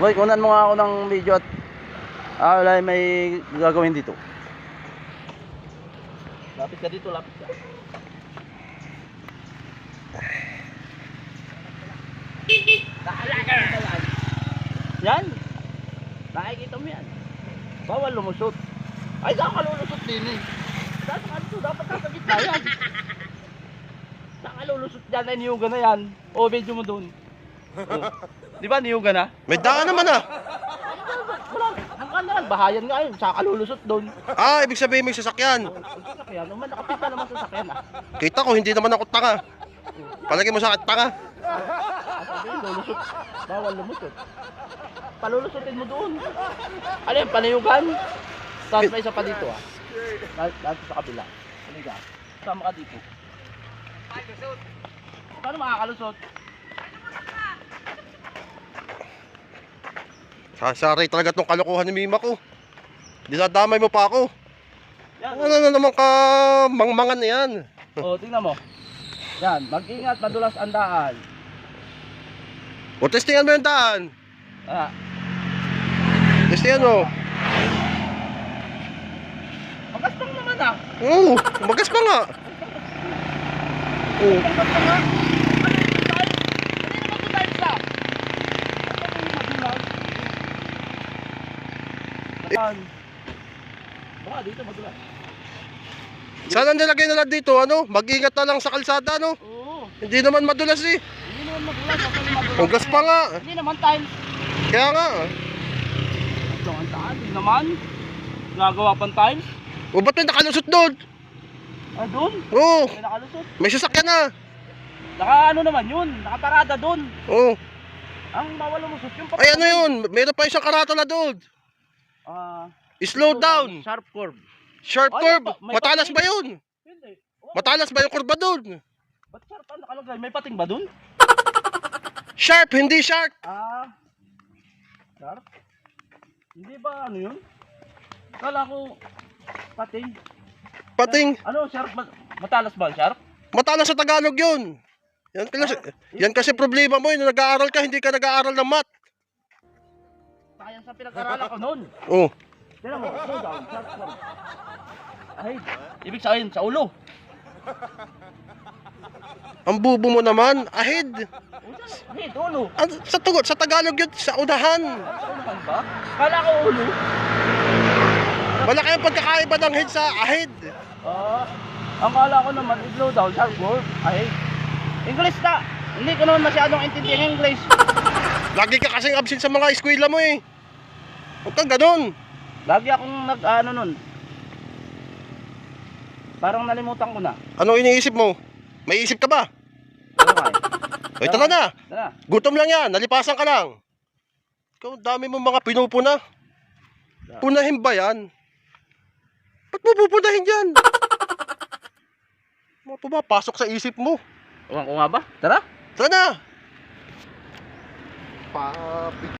Boy, kunan mo nga ako ng video at wala may gagawin dito. Lapit ka dito, lapit ka. Yan. Nakikita mo yan. Bawal lumusot. Ay, saan ka lulusot din eh? Saan ka lulusot? Dapat nasa gitna yan. Saan ka lulusot dyan? Ay, niyuga na yan. O, video mo dun. Oh. Di ba niyuga na? May daan naman ah. Wala. Ang na, bahayan nga yun. Saan ka lulusot dun? Ah, ibig sabihin may sasakyan. Sasakyan. Naman, nakapita naman sa sasakyan ah. Kita ko, hindi naman ako tanga. Palagi mo sa akin tanga. Sabi yun, lulusot. Bawal lumusot. Palulusutin mo doon. Ano yun, panayugan? Tapos may isa pa dito ah. Dito sa kabila. Halika. Sama ka dito. Paano makakalusot? Sasaray talaga tong kalokohan ni Mima ko. Dinadamay mo pa ako. Yan. Ano na naman ka mangmangan na yan. O, tingnan mo. Yan, mag-ingat, madulas ang daan. O, testingan mo yung daan. Ah, Testingan mo. magastang naman ah. Oo, magas pa nga. Oo. Magastang nga. Ano yung tayo? Hindi naman ito tayo sa. Ano yung madulas? Yan. Baka dito madulas. Sana nilagay na lang dito, ano? Mag-ingat na lang sa kalsada, no? Oo. Hindi naman madulas eh. Hindi naman madulas. Actually madulas. Ang gas pa nga. Hindi naman times. Kaya nga. Ito ang taan. Hindi naman. Nagawa pang times. O, ba't may nakalusot doon? Ah, doon? Oo, May nakalusot. may sasakyan na. Naka ano naman yun. Nakaparada doon. Oo. Ang bawal lumusot yung Ay, ano yun? Meron pa isang karatula doon. Slow down. Sharp curve. Sharp Ay, curve. may Matalas pating. ba yun? Hindi. Oh, Matalas ba yung kurba doon? ba't sharp ang nakalagay? May pating ba doon? Sharp, hindi sharp. Sharp? Hindi ba ano yun? Kala ko pating. Pating. Ano sharp? Matalas ba ang sharp? Matalas sa Tagalog yun. Yan kasi problema mo yun. Nag-aaral ka, hindi ka nag-aaral ng math. Sayang sa pinag-aralan ko noon. Oo. Tignan mo, slow down, sharp curve. Ay, ibig sabihin sa ulo. Ang bubo mo naman, ahead. Hey, ulo. Sa Tagalog yun, sa unahan. Unahan ba? Kala ko ulo. Wala kayong pagkakaiba ng head sa ahead. Ang kala ko naman, slow down, sharp curve. Ay, English na. Hindi ko naman masyadong intindihan English. Lagi ka kasing absent sa mga eskwela mo eh. Huwag kang ganun. Lagi akong nag-ano nun. Parang nalimutan ko na. Ano iniisip mo? May isip ka ba? Okay. Ay, tara na. Tara. Gutom lang yan. Nalipasan ka lang. Ikaw, dami mo mga pinupuna. Punahin ba yan? Ba't mo pupunahin yan? Mga pumapasok sa isip mo. Ewan ko nga ba? Tara. Tara na. Papi.